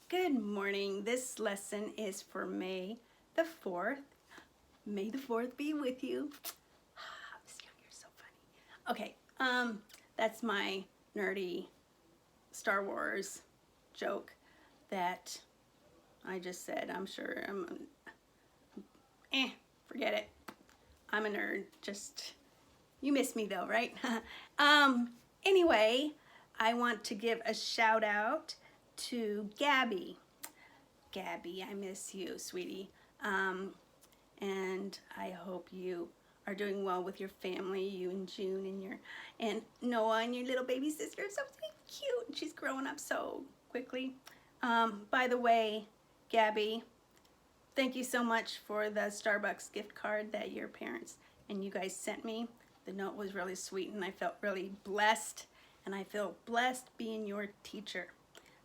Good morning. This lesson is for May the 4th. May the 4th be with you. Miss Young, you're so funny. Okay, that's my nerdy Star Wars joke that I just said. I'm sure forget it. I'm a nerd. Just, you miss me though, right? Anyway, I want to give a shout out to Gabby. Gabby, I miss you, sweetie. And I hope you are doing well with your family, you and June and Noah and your little baby sister. So cute. She's growing up so quickly. By the way, Gabby, thank you so much for the Starbucks gift card that your parents and you guys sent me. The note was really sweet and I felt really blessed, and I feel blessed being your teacher.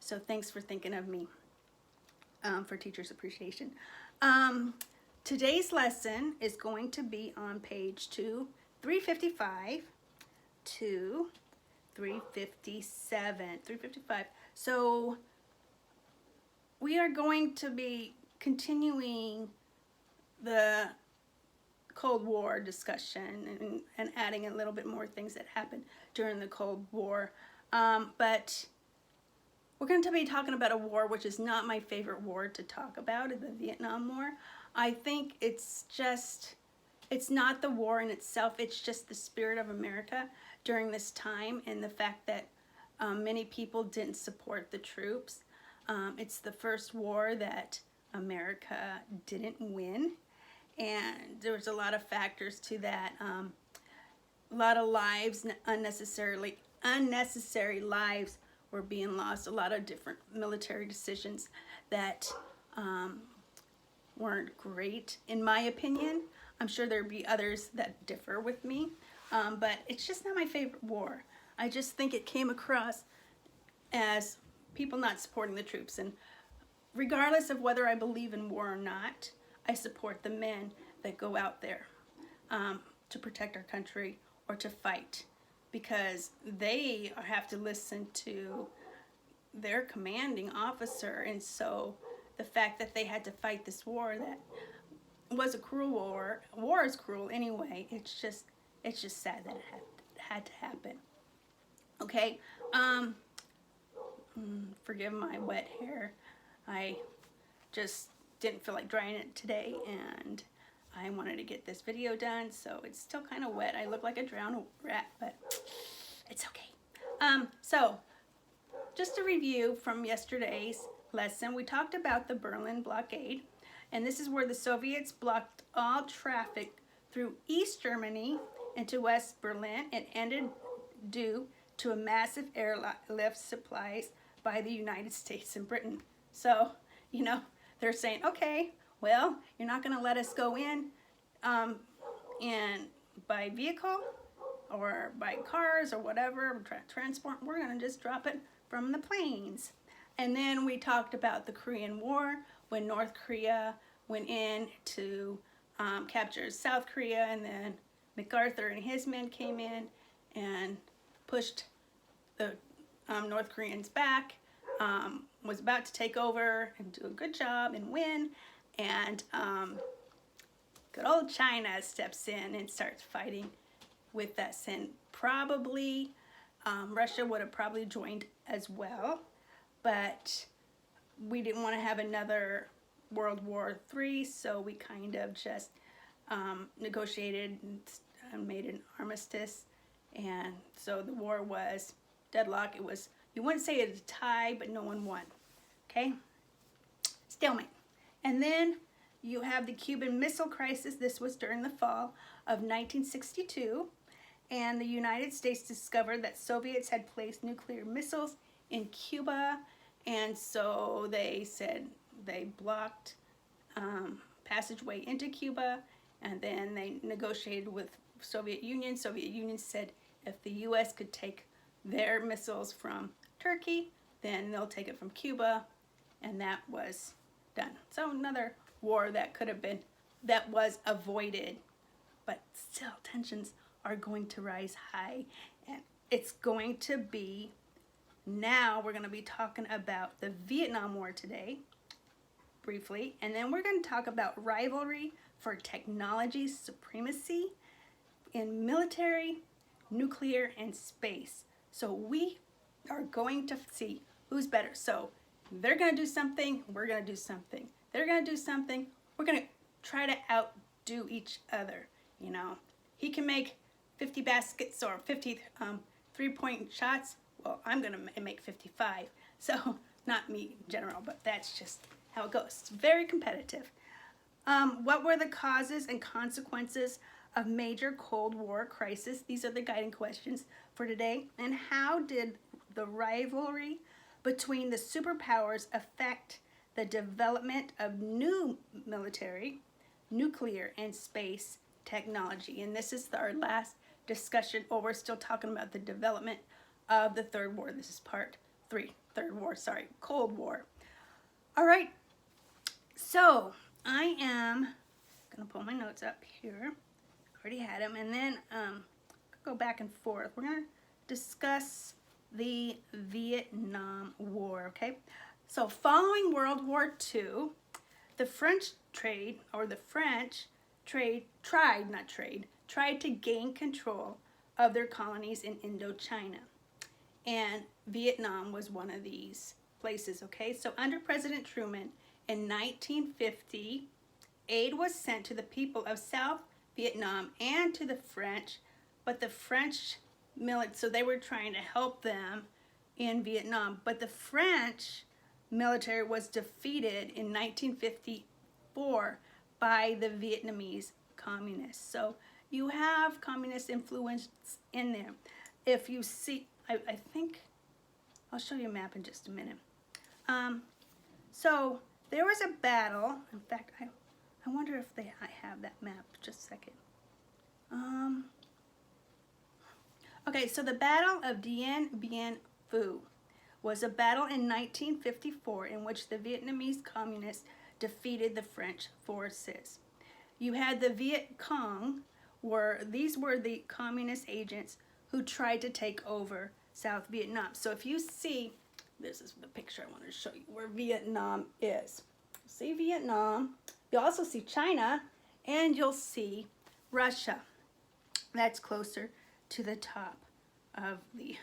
So thanks for thinking of me for Teachers Appreciation. Today's lesson is going to be on page 355 to 357. 355. So we are going to be continuing the Cold War discussion and adding a little bit more things that happened during the Cold War. But we're going to be talking about a war which is not my favorite war to talk about, the Vietnam War. I think it's not the war in itself, it's just the spirit of America during this time and the fact that many people didn't support the troops. It's the first war that America didn't win, and there was a lot of factors to that. A lot of lives, unnecessary lives were being lost. A lot of different military decisions that weren't great, in my opinion. I'm sure there'd be others that differ with me, but it's just not my favorite war. I just think it came across as people not supporting the troops, and regardless of whether I believe in war or not, I support the men that go out there to protect our country or to fight, because they have to listen to their commanding officer. And so the fact that they had to fight this war that was a cruel war is cruel anyway, it's just sad that it had to happen. Okay, forgive my wet hair. I just didn't feel like drying it today, and I wanted to get this video done, so it's still kind of wet. I look like a drowned rat, but it's okay. So just a review from yesterday's lesson, we talked about the Berlin blockade, and this is where the Soviets blocked all traffic through East Germany into West Berlin. It ended due to a massive airlift supplies by the United States and Britain. So, you know, they're saying, okay, well, you're not going to let us go in and by vehicle or by cars or whatever, transport, we're going to just drop it from the planes. And then we talked about the Korean War, when North Korea went in to capture South Korea, and then MacArthur and his men came in and pushed the North Koreans back, was about to take over and do a good job and win, and good old China steps in and starts fighting with that sin. Probably Russia would have probably joined as well, but we didn't want to have another World War III, so we kind of just negotiated and made an armistice, and so the war was deadlock. It was, you wouldn't say it's a tie, but no one won. Okay, stalemate. And then you have the Cuban Missile Crisis. This was during the fall of 1962, and the United States discovered that Soviets had placed nuclear missiles in Cuba, and so they said they blocked passageway into Cuba, and then they negotiated with Soviet Union. Soviet Union said if the U.S. could take their missiles from Turkey, then they'll take it from Cuba, and that was done. So another war that could have been, that was avoided, but still tensions are going to rise high, and it's going to be Now we're going to be talking about the Vietnam War today, briefly, and then we're going to talk about rivalry for technology supremacy in military, nuclear, and space. So we are going to see who's better. So they're going to do something, we're going to do something. They're going to do something, we're going to try to outdo each other. You know, he can make 50 baskets or 50 three-point shots. Well, I'm going to make 55. So not me in general, but that's just how it goes. It's very competitive. What were the causes and consequences of major Cold War crisis? These are the guiding questions for today. And how did the rivalry between the superpowers affect the development of new military, nuclear, and space technology? And this is our last discussion. Oh, we're still talking about the development of the Third War. This is part 3. Cold War. All right. So I am gonna pull my notes up here. Already had them, and then go back and forth. We're gonna discuss the Vietnam War. Okay. So following World War II, the French tried to gain control of their colonies in Indochina, and Vietnam was one of these places. Okay. So under President Truman, in 1950, aid was sent to the people of South Vietnam and to the French, but the French military, so they were trying to help them in Vietnam, but the French military was defeated in 1954 by the Vietnamese communists. So you have communist influence in there. If you see, I think, I'll show you a map in just a minute. So there was a battle. In fact, I wonder if I have that map. Just a second. Okay, so the Battle of Dien Bien Phu was a battle in 1954 in which the Vietnamese communists defeated the French forces. You had the Viet Cong, these were the communist agents who tried to take over South Vietnam. So if you see, this is the picture I want to show you where Vietnam is. See Vietnam, you'll also see China, and you'll see Russia. That's closer to the top of the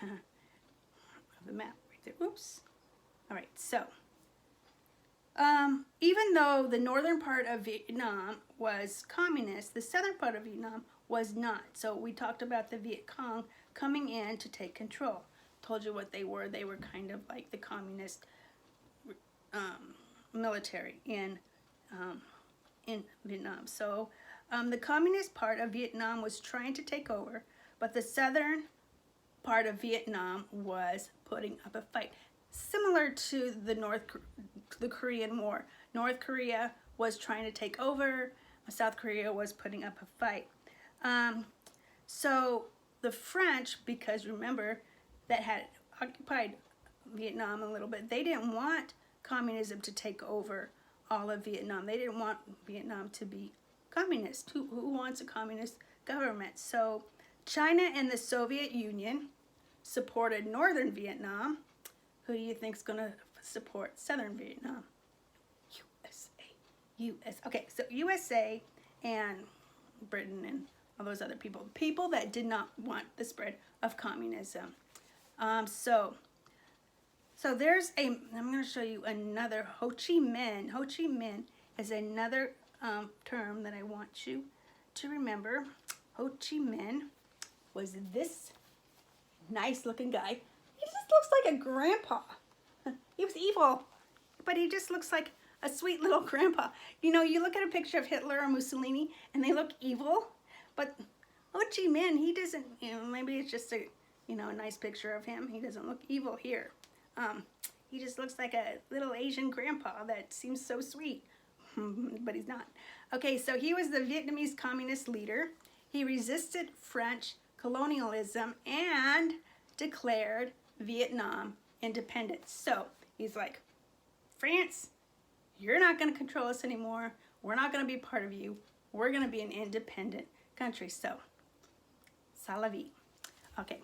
map right there. Oops. All right, so even though the northern part of Vietnam was communist, the southern part of Vietnam was not. So we talked about the Viet Cong coming in to take control. Told you what they were. They were kind of like the communist military in Vietnam. So the communist part of Vietnam was trying to take over, but the southern part of Vietnam was putting up a fight, similar to the Korean War. North Korea was trying to take over. South Korea was putting up a fight. So the French, because remember, that had occupied Vietnam a little bit, they didn't want communism to take over all of Vietnam. They didn't want Vietnam to be communist. Who wants a communist government? So China and the Soviet Union supported northern Vietnam. Who do you think is going to support southern Vietnam? USA. Okay, so USA and Britain and all those other people that did not want the spread of communism. So there's I'm going to show you another Ho Chi Minh. Ho Chi Minh is another term that I want you to remember. Ho Chi Minh was this nice looking guy. He just looks like a grandpa. He was evil, but he just looks like a sweet little grandpa. You know, you look at a picture of Hitler or Mussolini and they look evil, but Ho Chi Minh, he doesn't, maybe it's just a nice picture of him. He doesn't look evil here. He just looks like a little Asian grandpa that seems so sweet, but he's not. Okay, so he was the Vietnamese communist leader. He resisted French colonialism and declared Vietnam independence. So he's like, France, you're not going to control us anymore. We're not going to be part of you. We're going to be an independent country. So, c'est la vie. Okay,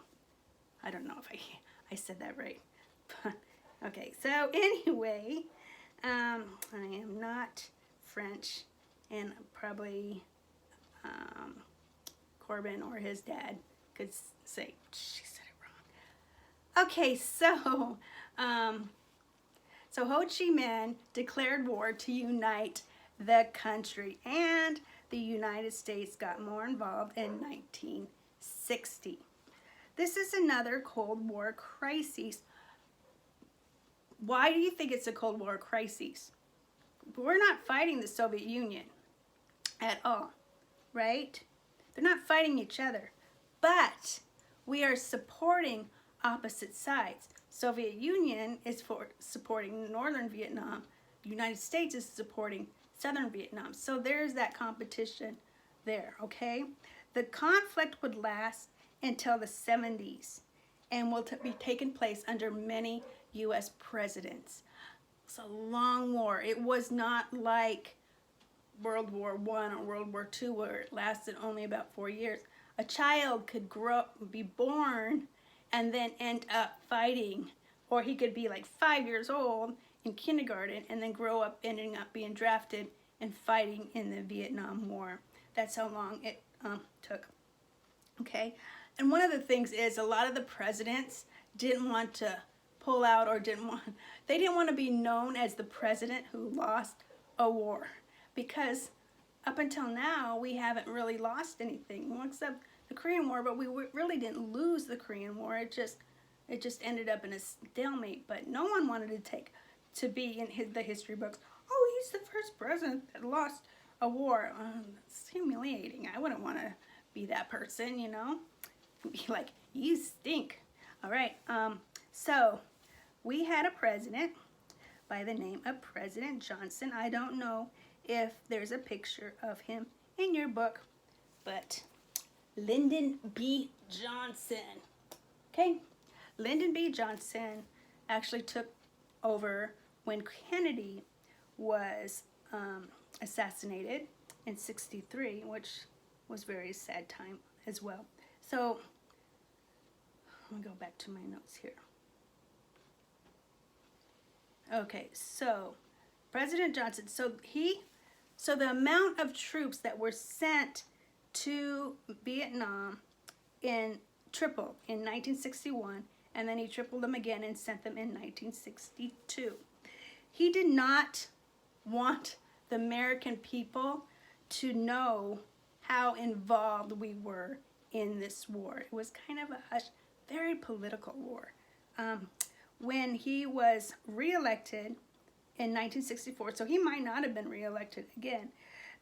I don't know if I said that right. Okay, so anyway, I am not French, and probably Corbin or his dad could say, she said it wrong. Okay, so Ho Chi Minh declared war to unite the country, and the United States got more involved in 1960. This is another Cold War crisis. Why do you think it's a Cold War crisis? We're not fighting the Soviet Union at all, right? They're not fighting each other, but we are supporting opposite sides. Soviet Union is supporting Northern Vietnam. The United States is supporting Southern Vietnam. So there's that competition there, okay? The conflict would last until the 70s and will be taking place under many U.S. presidents. It's a long war. It was not like World War I or World War II where it lasted only about 4 years. A child could be born and then end up fighting, or he could be like 5 years old in kindergarten and then grow up ending up being drafted and fighting in the Vietnam War. That's how long it took. Okay, and one of the things is a lot of the presidents didn't want to pull out, or they didn't want to be known as the president who lost a war, because up until now we haven't really lost anything, well, except the Korean War, but we really didn't lose the Korean War. It just ended up in a stalemate. But no one wanted to be in the history books. Oh, he's the first president that lost a war. It's humiliating. I wouldn't want to be that person, you know. Be like, you stink. All right. So we had a president by the name of President Johnson. I don't know if there's a picture of him in your book, but Lyndon B. Johnson. Okay, Lyndon B. Johnson actually took over when Kennedy was assassinated in '63, which was a very sad time as well. So let me go back to my notes here. Okay, so President Johnson, so the amount of troops that were sent to Vietnam tripled in 1961, and then he tripled them again and sent them in 1962. He did not want the American people to know how involved we were in this war. It was kind of a very political war. When he was reelected in 1964, so he might not have been reelected again,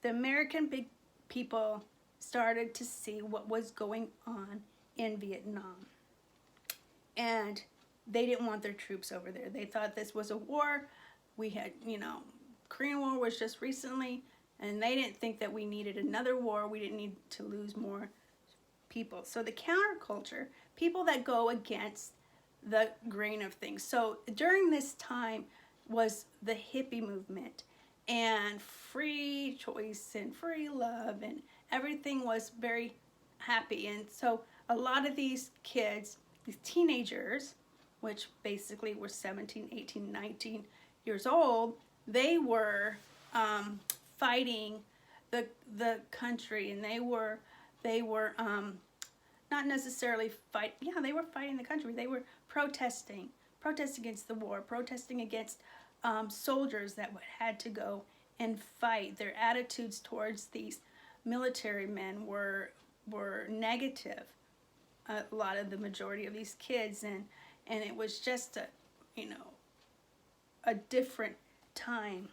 the American people started to see what was going on in Vietnam. And they didn't want their troops over there. They thought this was a war. We had, Korean War was just recently, and they didn't think that we needed another war. We didn't need to lose more people. So the counterculture, people that go against the grain of things. So during this time was the hippie movement and free choice and free love, and everything was very happy. And so a lot of these kids, these teenagers, which basically were 17, 18, 19 years old, they were fighting the country, and they were not necessarily they were fighting the country. They were protesting against the war, protesting against soldiers that had to go and fight. Their attitudes towards these military men were negative. A lot of the majority of these kids, and it was just a different time.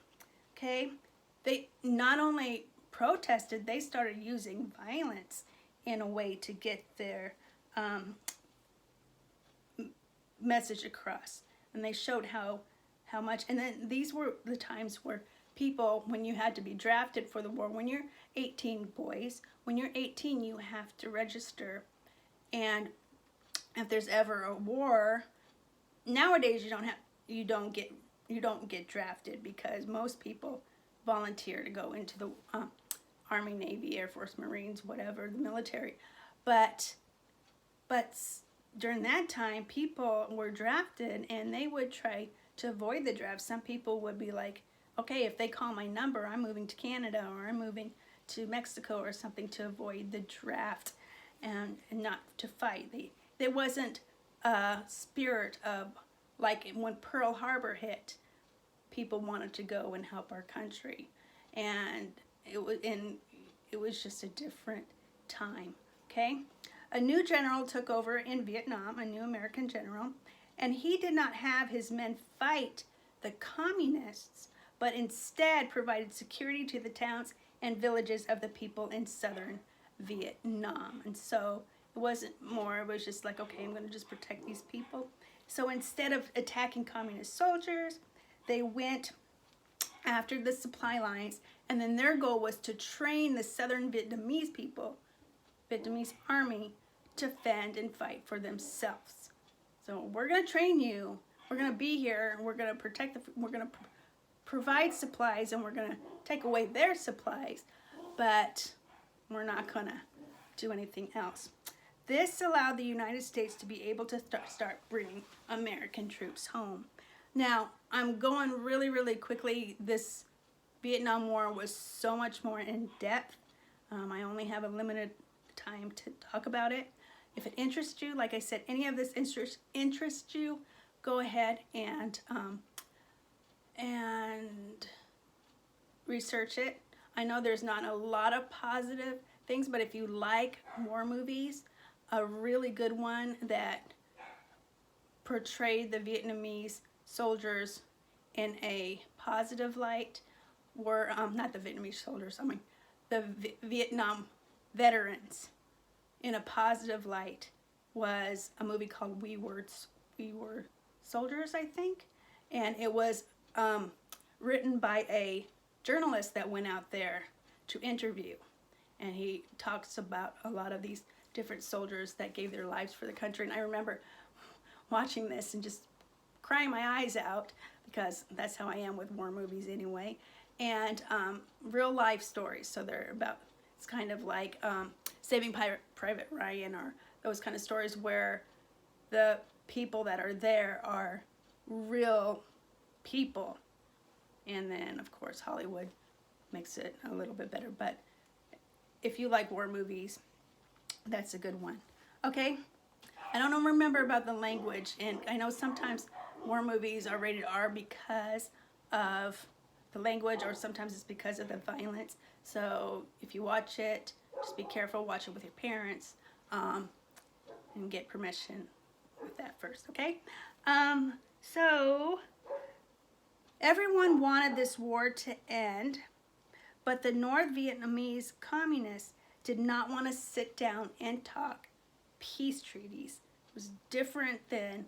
Okay, they not only protested, they started using violence in a way to get their message across, and they showed how much. And then these were the times where people, when you had to be drafted for the war, when you're 18, boys, when you're 18 you have to register, and if there's ever a war nowadays, you don't get drafted, because most people volunteer to go into the Army, Navy, Air Force, Marines, whatever, the military. But during that time, people were drafted and they would try to avoid the draft. Some people would be like, okay, if they call my number, I'm moving to Canada or I'm moving to Mexico or something to avoid the draft and not to fight. There wasn't a spirit of, like when Pearl Harbor hit, people wanted to go and help our country. And it was just a different time, okay? A new general took over in Vietnam, a new American general, and he did not have his men fight the communists, but instead provided security to the towns and villages of the people in southern Vietnam. And so it wasn't more, it was just like, okay, I'm going to just protect these people. So instead of attacking communist soldiers, they went after the supply lines, and then their goal was to train the southern Vietnamese people, Vietnamese army, to fend and fight for themselves. So we're going to train you, we're going to be here, we're going to protect, we're going to provide supplies, and we're going to take away their supplies, but we're not going to do anything else. This allowed the United States to be able to start bringing American troops home. Now, I'm going really quickly. This Vietnam War was so much more in depth. I only have a limited time to talk about it. If it interests you, like I said, any of this interests you, go ahead and research it. I know there's not a lot of positive things, but if you like war movies, a really good one that portrayed the Vietnamese soldiers in a positive light were, not the Vietnamese soldiers, I mean the Vietnam veterans in a positive light, was a movie called We Were Soldiers, I think. And it was written by a journalist that went out there to interview. And he talks about a lot of these different soldiers that gave their lives for the country. And I remember watching this and just crying my eyes out, because that's how I am with war movies anyway. And real life stories. So they're about, it's kind of like Saving Private Ryan, or those kind of stories where the people that are there are real people. And then, of course, Hollywood makes it a little bit better. But if you like war movies, that's a good one. Okay? I don't remember about the language, and I know sometimes war movies are rated R because of the language, or sometimes it's because of the violence. So if you watch it, just be careful, watch it with your parents, and get permission with that first, okay? So everyone wanted this war to end, but the North Vietnamese communists did not want to sit down and talk peace treaties. It was different than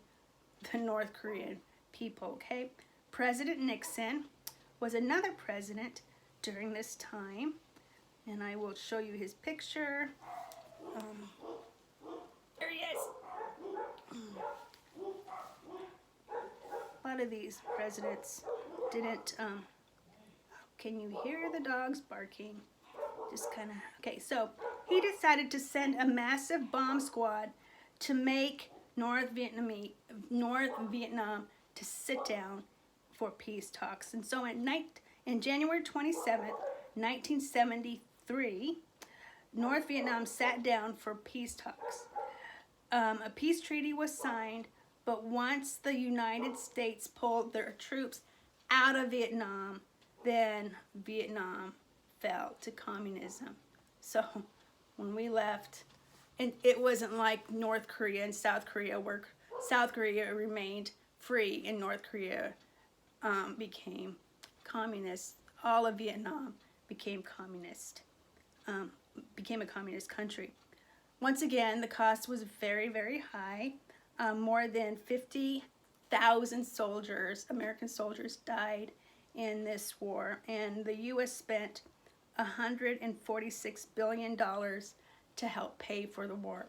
the North Korean people, okay? President Nixon was another president during this time, and I will show you his picture. There he is. A lot of these presidents didn't, can you hear the dogs barking? Just kind of, okay, so he decided to send a massive bomb squad to make North Vietnam to sit down for peace talks. And so in January 27th, 1973, North Vietnam sat down for peace talks. A peace treaty was signed, but once the United States pulled their troops out of Vietnam, then Vietnam fell to communism. So when we left, and it wasn't like North Korea and South Korea, where South Korea remained free and North Korea became communist. All of Vietnam became communist, became a communist country. Once again, the cost was very high. More than 50,000 soldiers, American soldiers, died in this war, and the U.S. spent $146 billion to help pay for the war.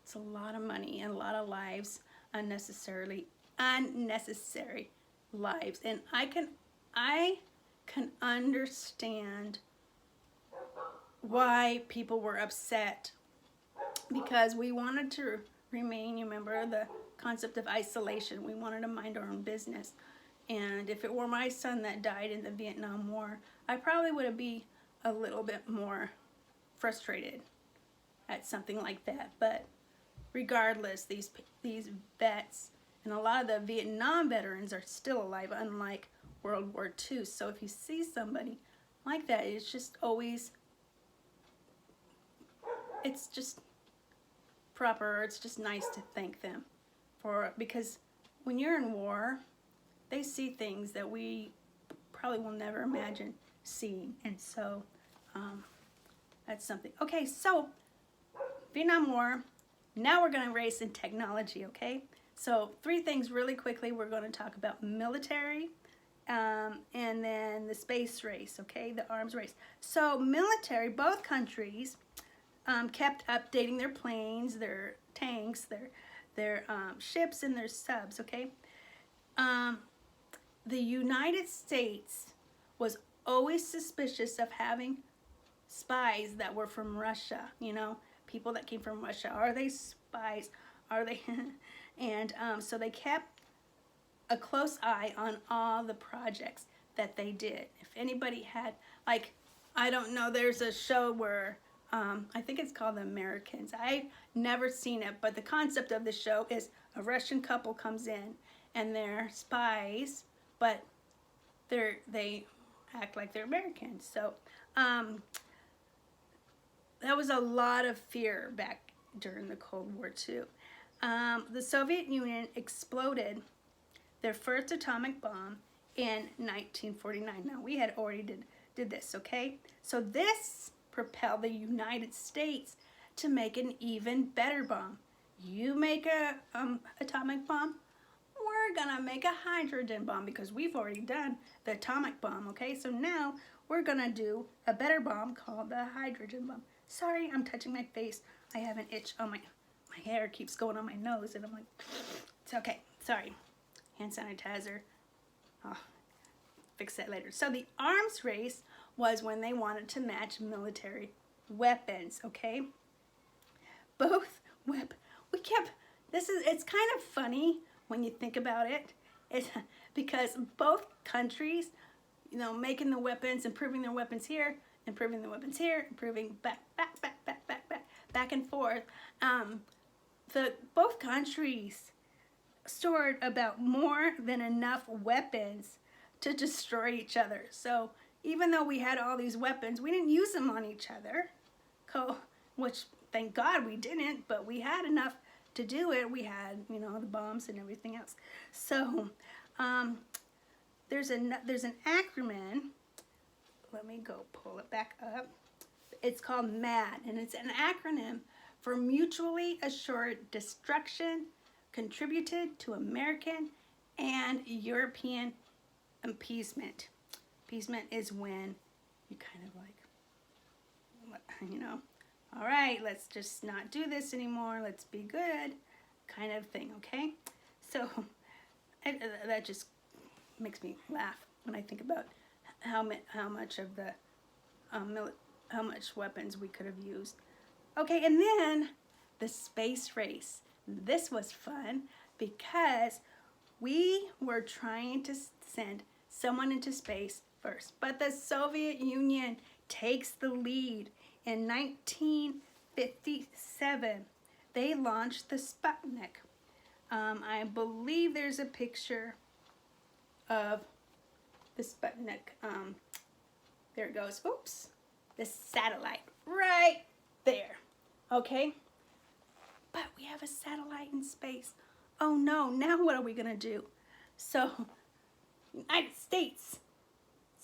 It's a lot of money and a lot of lives, unnecessary lives. And I can understand why people were upset, because we wanted to remain, you remember the concept of isolation. We wanted to mind our own business. And if it were my son that died in the Vietnam War, I probably would be a little bit more frustrated at something like that. But regardless, these vets and a lot of the Vietnam veterans are still alive, unlike World War II. So if you see somebody like that, it's just always, it's just proper, it's just nice to thank them for, because when you're in war, they see things that we probably will never imagine seeing. And so that's something. Okay, so Vietnam War, now we're going to race in technology, okay? So 3 things really quickly. We're going to talk about military, and then the space race, okay, the arms race. So military, both countries kept updating their planes, their tanks, their ships, and their subs, okay? The United States was always suspicious of having spies that were from Russia, you know, people that came from Russia. Are they spies? Are they? And so they kept a close eye on all the projects that they did. If anybody had, like, I don't know, there's a show where, I think it's called The Americans. I've never seen it, but the concept of the show is a Russian couple comes in and they're spies, but they act like they're Americans. So that was a lot of fear back during the Cold War too. The Soviet Union exploded their first atomic bomb in 1949. Now, we had already did this, okay? So this propelled the United States to make an even better bomb. You make a atomic bomb, we're gonna make a hydrogen bomb, because we've already done the atomic bomb, okay? So now we're gonna do a better bomb called the hydrogen bomb. Sorry, I'm touching my face. I have an itch on my hair keeps going on my nose, and I'm like, it's okay, sorry. Hand sanitizer, I'll fix that later. So the arms race was when they wanted to match military weapons, okay? Both it's kind of funny when you think about it. It's because both countries, you know, making the weapons, improving their weapons here, improving the weapons here, improving back and forth. Both countries stored about more than enough weapons to destroy each other. So even though we had all these weapons, we didn't use them on each other, which thank God we didn't, but we had enough to do it. We had, you know, the bombs and everything else. So there's an acronym. Let me go pull it back up. It's called MAD, and it's an acronym for Mutually Assured Destruction, contributed to American and European appeasement. Appeasement is when you kind of like, you know, all right, let's just not do this anymore. Let's be good, kind of thing, okay? So that just makes me laugh when I think about how much of the how much weapons we could have used. Okay, and then the space race. This was fun because we were trying to send someone into space first, but the Soviet Union takes the lead. In 1957, they launched the Sputnik. I believe there's a picture of the Sputnik. There it goes. Oops. The satellite right there. Okay? But we have a satellite in space. Oh no, now what are we going to do? So, United States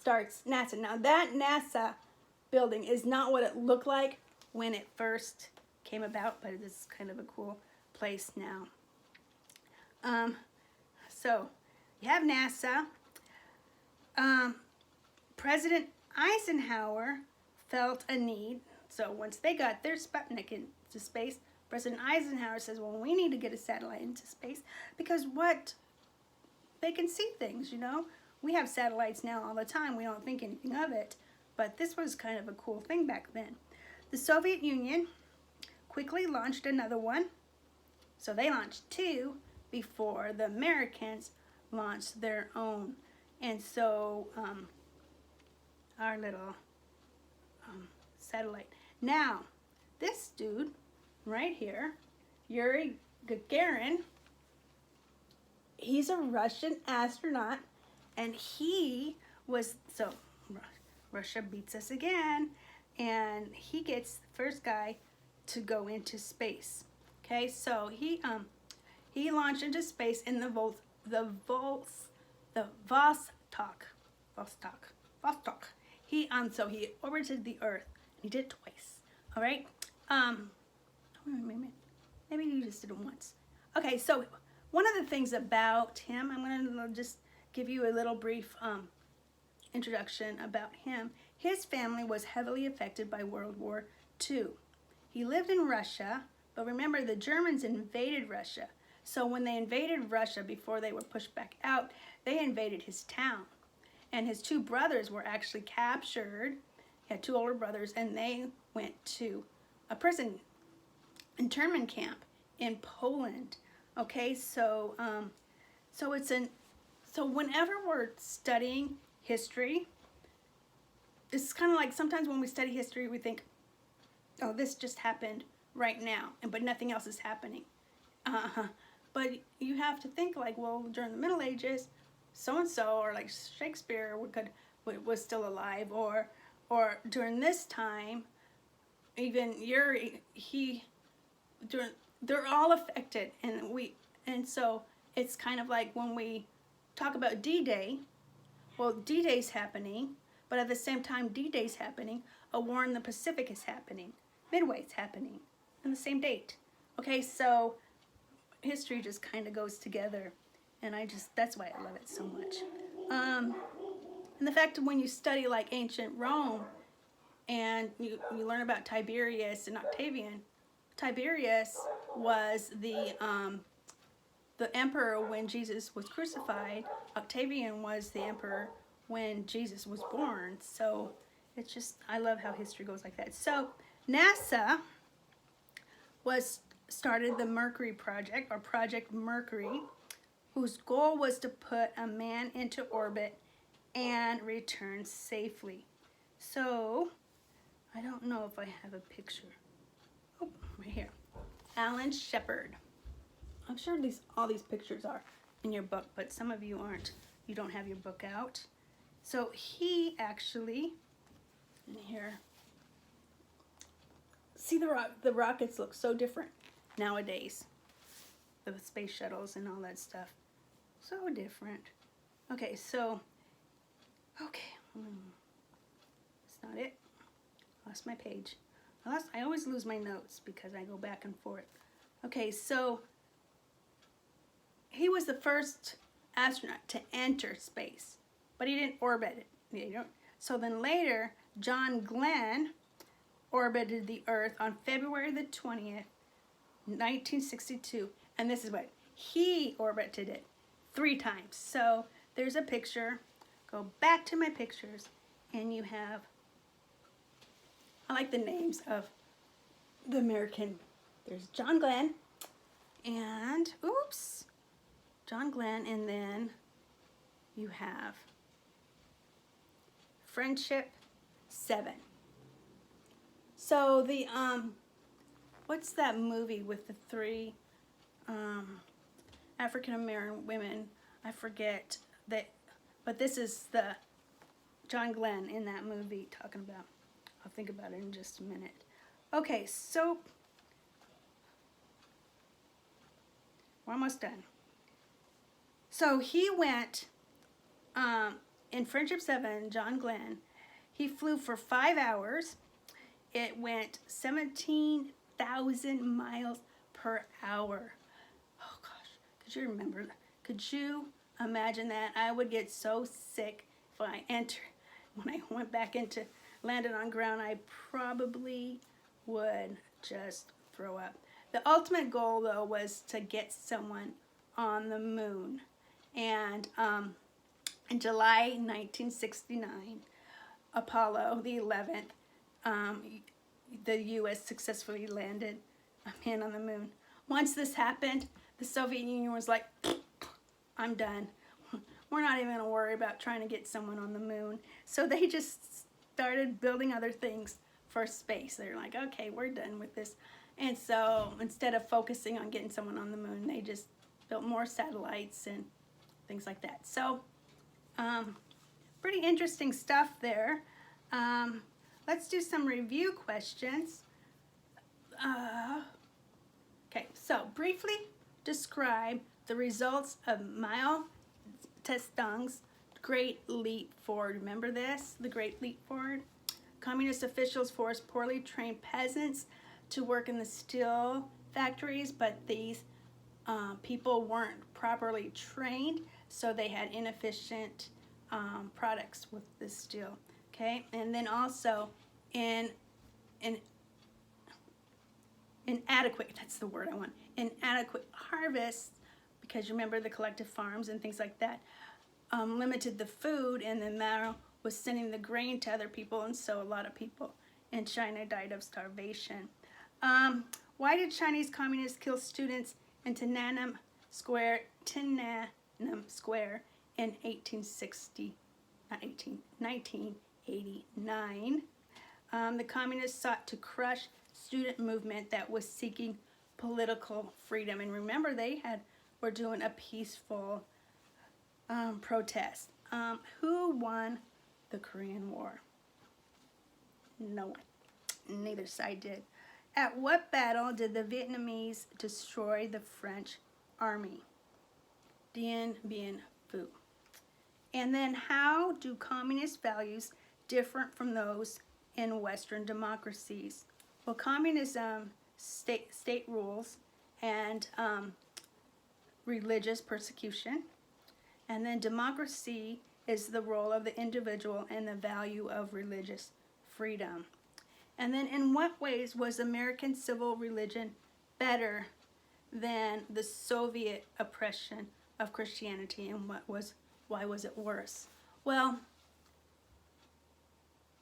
starts NASA. Now that NASA building is not what it looked like when it first came about, but it is kind of a cool place now. So, you have NASA. President Eisenhower felt a need. So once they got their Sputnik into space, President Eisenhower says, well, we need to get a satellite into space because they can see things, you know. We have satellites now all the time. We don't think anything of it. But this was kind of a cool thing back then. The Soviet Union quickly launched another one. So they launched 2 before the Americans launched their own. And so our little satellite. Now, this dude right here, Yuri Gagarin, he's a Russian astronaut, and he was, so Russia beats us again, and he gets the first guy to go into space. Okay, so he launched into space in the Vostok. He so he orbited the Earth. He did it twice. All right. Maybe you just did it once. Okay, so one of the things about him, I'm going to just give you a little brief introduction about him. His family was heavily affected by World War II. He lived in Russia, but remember the Germans invaded Russia. So when they invaded Russia, before they were pushed back out, they invaded his town. And his 2 brothers were actually captured. He had 2 older brothers, and they went to a prison internment camp in Poland. Okay, so so whenever we're studying history, it's kind of like sometimes when we study history, we think, oh, this just happened right now, but nothing else is happening. But you have to think like, well, during the Middle Ages, so-and-so, or like Shakespeare was still alive, or during this time, even Yuri, they're all affected, and so it's kind of like when we talk about D-Day, well, D-Day's happening, but at the same time D-Day's happening, a war in the Pacific is happening, Midway's happening, on the same date. Okay, so history just kind of goes together, and that's why I love it so much. And the fact that when you study like ancient Rome, and you learn about Tiberius and Octavian, Tiberius was the emperor when Jesus was crucified. Octavian was the emperor when Jesus was born. So it's just, I love how history goes like that. So NASA started the Mercury project, or Project Mercury, whose goal was to put a man into orbit and return safely. So I don't know if I have a picture. Oh, right here. Alan Shepard. I'm sure all these pictures are in your book, but some of you aren't. You don't have your book out. So he actually, in here, see the rockets look so different nowadays. The space shuttles and all that stuff. So different. Okay, so, that's not it. Lost my page. I always lose my notes because I go back and forth. Okay, so he was the first astronaut to enter space, but he didn't orbit it. So then later, John Glenn orbited the Earth on February the 20th, 1962, and this is what he orbited it 3 times. So there's a picture. Go back to my pictures, and you have, I like the names of the American. There's John Glenn, and John Glenn, and then you have Friendship 7. So the what's that movie with the 3 African American women? I forget that, but this is the John Glenn in that movie talking about. I'll think about it in just a minute. Okay, so we're almost done. So he went in Friendship 7, John Glenn. He flew for 5 hours. It went 17,000 miles per hour. Oh gosh, could you imagine that? I would get so sick if when I went back into, landed on ground, I probably would just throw up. The ultimate goal though was to get someone on the moon. And in July 1969, Apollo the 11th, the U.S. successfully landed a man on the moon. once this happened, the Soviet Union was like, I'm done. We're not even going to worry about trying to get someone on the moon. So they just started building other things for space. They're like, okay, we're done with this. And so instead of focusing on getting someone on the moon, they just built more satellites and things like that. So pretty interesting stuff there. Let's do some review questions. Okay, so briefly describe the results of Mao Zedong's Great Leap Forward. Remember this? The Great Leap Forward? Communist officials forced poorly trained peasants to work in the steel factories, but these people weren't properly trained, so they had inefficient products with the steel. Okay, and then also inadequate, that's the word I want, inadequate harvests, because remember the collective farms and things like that limited the food, and then Mao was sending the grain to other people, and so a lot of people in China died of starvation. Why did Chinese communists kill students in Tiananmen Square in 1989? The communists sought to crush student movement that was seeking political freedom. And remember, they were doing a peaceful protest. Who won the Korean War? No one. Neither side did. At what battle did the Vietnamese destroy the French army? Dien Bien Phu. And then how do communist values differ from those in Western democracies? Well, communism, state rules, and religious persecution. And then democracy is the role of the individual and the value of religious freedom. And then in what ways was American civil religion better than the Soviet oppression of Christianity, and why was it worse? Well,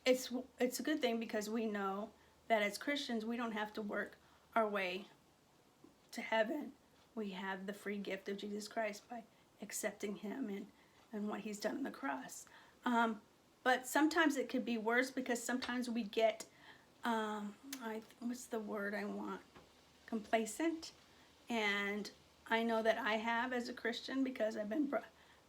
it's a good thing because we know that as Christians we don't have to work our way to heaven. We have the free gift of Jesus Christ by accepting him and what he's done on the cross. But sometimes it could be worse because sometimes we get what's the word I want? Complacent. And I know that I have as a Christian because I've been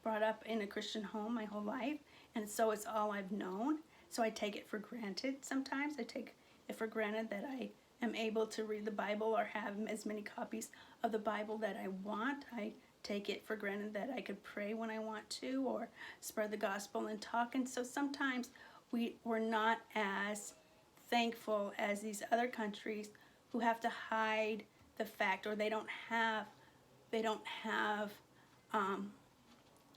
brought up in a Christian home my whole life, and so it's all I've known. So I take it for granted sometimes. I take it for granted that I am able to read the Bible or have as many copies of the Bible that I want. I take it for granted that I could pray when I want to or spread the gospel and talk. And so sometimes we're not as thankful as these other countries who have to hide the fact, or they don't have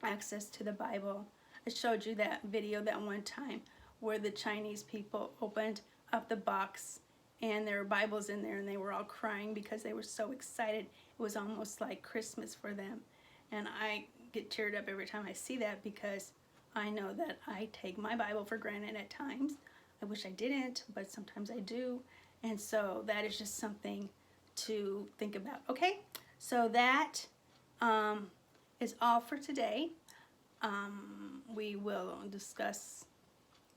access to the Bible. I showed you that video that one time where the Chinese people opened up the box and there were Bibles in there and they were all crying because they were so excited. It was almost like Christmas for them. And I get teared up every time I see that because I know that I take my Bible for granted at times. I wish I didn't, but sometimes I do. And so that is just something to think about. Okay, so that is all for today. We will discuss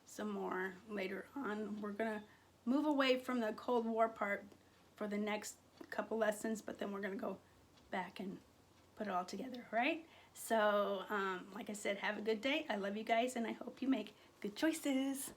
some more later on. We're going to move away from the Cold War part for the next couple lessons, but then we're going to go back and put it all together, right? So, like I said, have a good day. I love you guys, and I hope you make good choices.